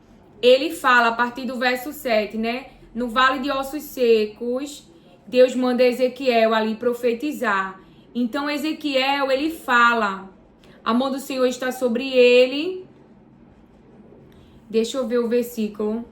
ele fala a partir do verso 7, né? No vale de ossos secos, Deus manda Ezequiel ali profetizar. Então Ezequiel, ele fala, a mão do Senhor está sobre ele. Deixa eu ver o versículo.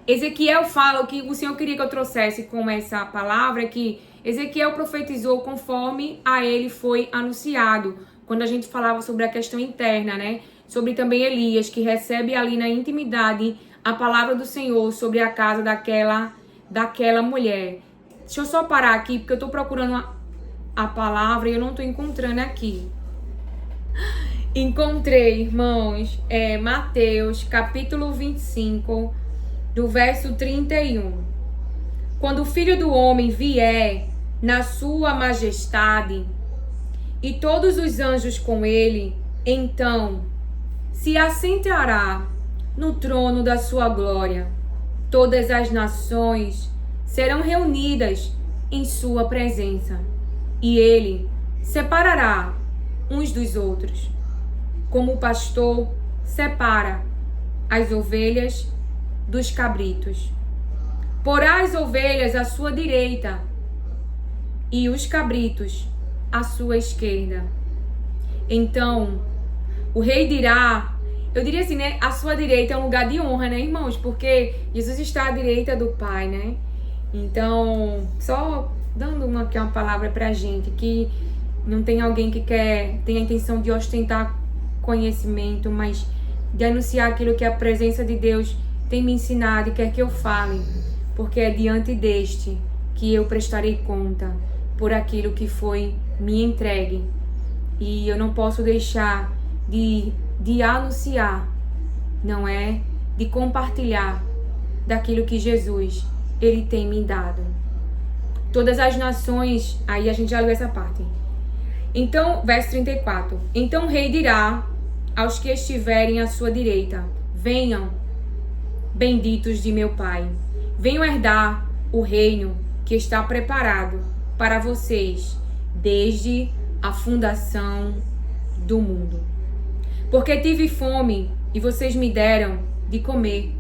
Ezequiel fala, o que o Senhor queria que eu trouxesse com essa palavra, que Ezequiel profetizou conforme a ele foi anunciado. Quando a gente falava sobre a questão interna, né? Sobre também Elias, que recebe ali na intimidade a palavra do Senhor sobre a casa daquela mulher. Deixa eu só parar aqui, porque eu tô procurando a palavra e eu não tô encontrando aqui. Encontrei, irmãos, Mateus, capítulo 25, do verso 31. Quando o Filho do Homem vier na sua majestade e todos os anjos com ele, então se assentará no trono da sua glória. Todas as nações serão reunidas em sua presença e ele separará uns dos outros, como o pastor separa as ovelhas dos cabritos. Porá as ovelhas à sua direita e os cabritos à sua esquerda. Então o rei dirá, eu diria assim, né? A sua direita é um lugar de honra, né, irmãos? Porque Jesus está à direita do Pai, né? Então, só dando uma palavra pra gente, que não tem alguém que tem a intenção de ostentar conhecimento, mas de anunciar aquilo que a presença de Deus tem me ensinado e quer que eu fale, porque é diante deste que eu prestarei conta por aquilo que foi me entregue. E eu não posso deixar de anunciar, não é? De compartilhar daquilo que Jesus, ele tem me dado. Todas as nações, aí a gente já leu essa parte. Então, verso 34. Então o rei dirá aos que estiverem à sua direita, venham, benditos de meu Pai, venham herdar o reino que está preparado para vocês desde a fundação do mundo. Porque tive fome e vocês me deram de comer,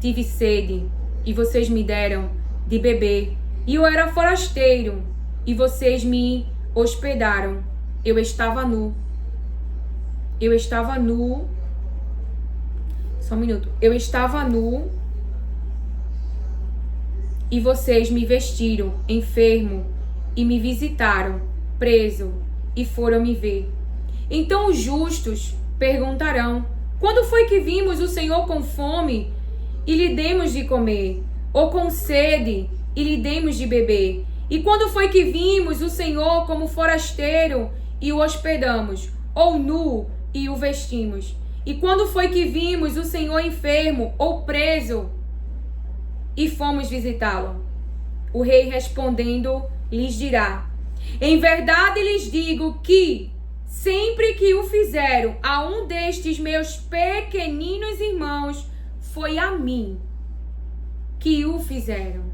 tive sede e vocês me deram de beber, e eu era forasteiro e vocês me hospedaram. Eu estava nu. Só um minuto. Eu estava nu e vocês me vestiram, enfermo e me visitaram, preso, e foram me ver. Então os justos perguntarão: quando foi que vimos o Senhor com fome e lhe demos de comer? Ou com sede e lhe demos de beber? E quando foi que vimos o Senhor como forasteiro e o hospedamos? Ou nu e o vestimos? E quando foi que vimos o Senhor enfermo ou preso e fomos visitá-lo? O rei respondendo lhes dirá: em verdade lhes digo que, sempre que o fizeram a um destes meus pequeninos irmãos, foi a mim que o fizeram.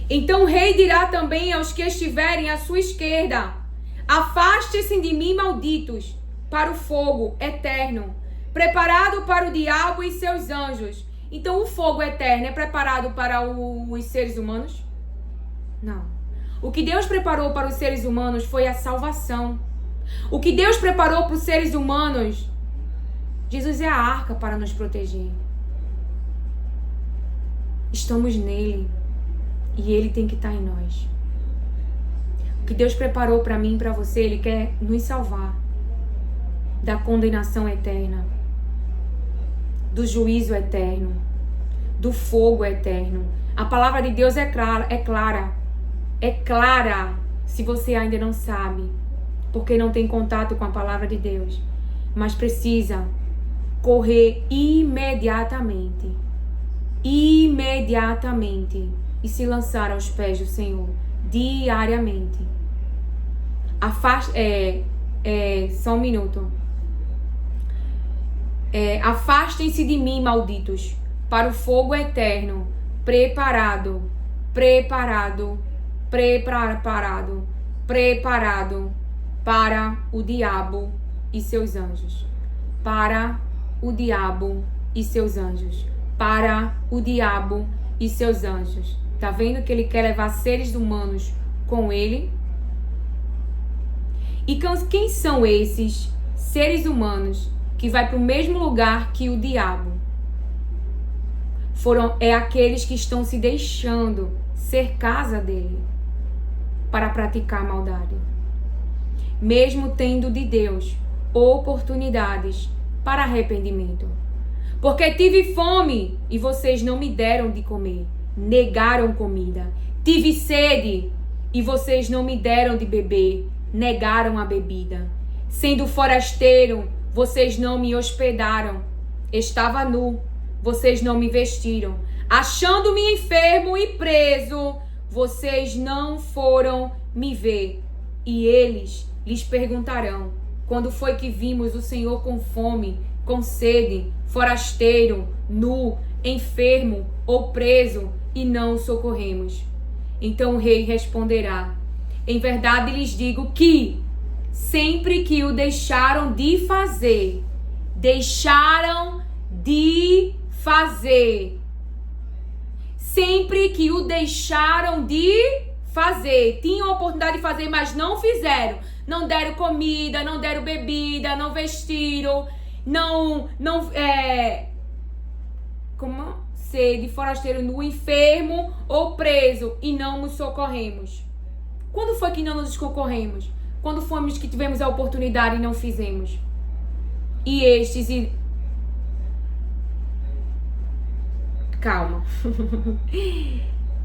Então o rei dirá também aos que estiverem à sua esquerda: afaste-se de mim, malditos, para o fogo eterno, preparado para o diabo e seus anjos. Então o fogo eterno é preparado para os seres humanos? Não. O que Deus preparou para os seres humanos foi a salvação. O que Deus preparou para os seres humanos, Jesus é a arca para nos proteger. Estamos nele e ele tem que estar em nós. O que Deus preparou para mim e para você, ele quer nos salvar da condenação eterna, do juízo eterno, do fogo eterno. A palavra de Deus é clara. É clara, se você ainda não sabe, porque não tem contato com a palavra de Deus. Mas precisa correr imediatamente e se lançar aos pés do Senhor diariamente. Só um minuto. Afastem-se de mim, malditos, para o fogo eterno, preparado para o diabo e seus anjos. Para o diabo e seus anjos. Para o diabo e seus anjos. Tá vendo que ele quer levar seres humanos com ele? E quem são esses seres humanos que vai para o mesmo lugar que o diabo? É aqueles que estão se deixando ser casa dele para praticar maldade, mesmo tendo de Deus oportunidades para arrependimento. Porque tive fome e vocês não me deram de comer, negaram comida. Tive sede e vocês não me deram de beber, negaram a bebida. Sendo forasteiro, vocês não me hospedaram. Estava nu, vocês não me vestiram. Achando-me enfermo e preso, vocês não foram me ver. E eles lhes perguntarão: quando foi que vimos o Senhor com fome, com sede, forasteiro, nu, enfermo ou preso, e não o socorremos? Então o rei responderá: em verdade lhes digo que, sempre que o deixaram de fazer, sempre que o deixaram de fazer, tinham a oportunidade de fazer, mas não fizeram, não deram comida, não deram bebida, não vestiram, como sede, forasteiro, nu, enfermo ou preso, e não nos socorremos. Quando foi que não nos socorremos? Quando fomos que tivemos a oportunidade e não fizemos. E estes calma.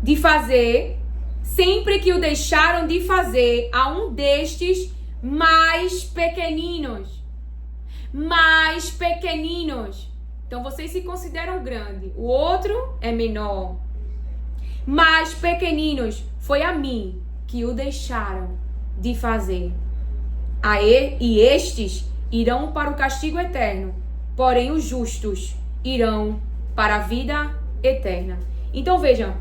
De fazer, sempre que o deixaram de fazer a um destes mais pequeninos. Mais pequeninos. Então vocês se consideram grande. O outro é menor. Mais pequeninos. Foi a mim que o deixaram de fazer. E estes irão para o castigo eterno, porém os justos irão para a vida eterna. Então vejam,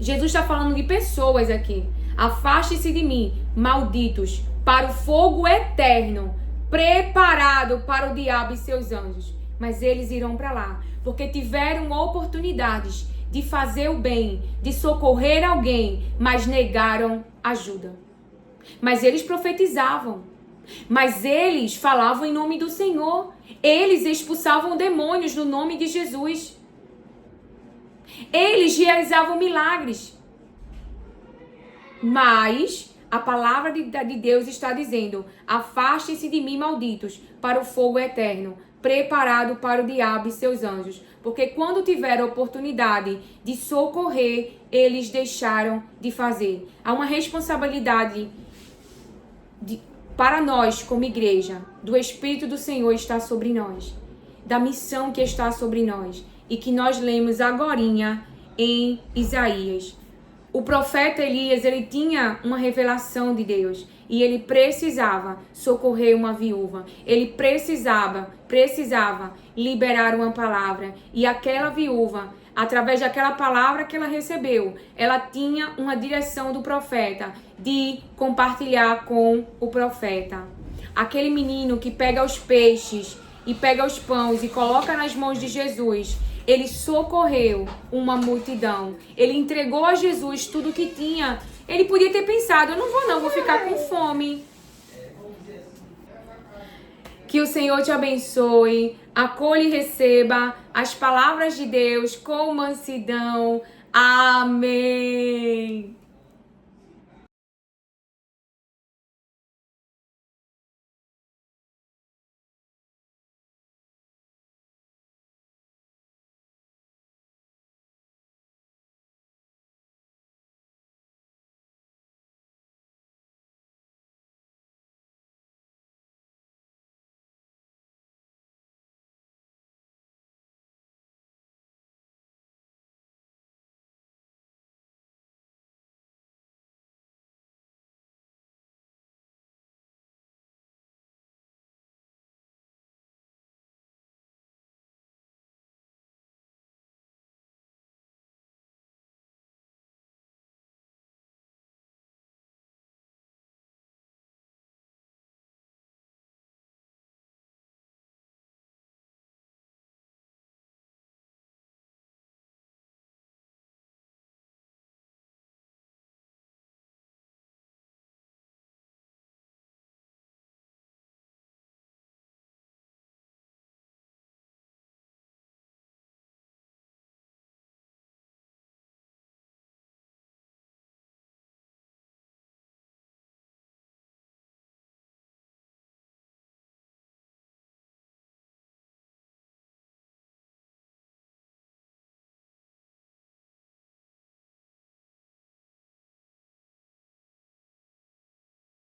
Jesus está falando de pessoas aqui. Afaste-se de mim, malditos, para o fogo eterno, preparado para o diabo e seus anjos. Mas eles irão para lá, porque tiveram oportunidades de fazer o bem, de socorrer alguém, mas negaram ajuda. Mas eles profetizavam, mas eles falavam em nome do Senhor, eles expulsavam demônios no nome de Jesus, eles realizavam milagres. Mas a palavra de Deus está dizendo: afastem-se de mim, malditos, para o fogo eterno, preparado para o diabo e seus anjos. Porque quando tiveram a oportunidade de socorrer, eles deixaram de fazer. Há uma responsabilidade para nós, como igreja, do Espírito do Senhor está sobre nós, da missão que está sobre nós, e que nós lemos agorinha em Isaías. O profeta Elias, ele tinha uma revelação de Deus e ele precisava socorrer uma viúva. Ele precisava liberar uma palavra. E aquela viúva, através daquela palavra que ela recebeu, ela tinha uma direção do profeta de compartilhar com o profeta. Aquele menino que pega os peixes e pega os pães e coloca nas mãos de Jesus, ele socorreu uma multidão. Ele entregou a Jesus tudo que tinha. Ele podia ter pensado: eu não vou vou ficar com fome. Que o Senhor te abençoe, acolha e receba as palavras de Deus com mansidão. Amém.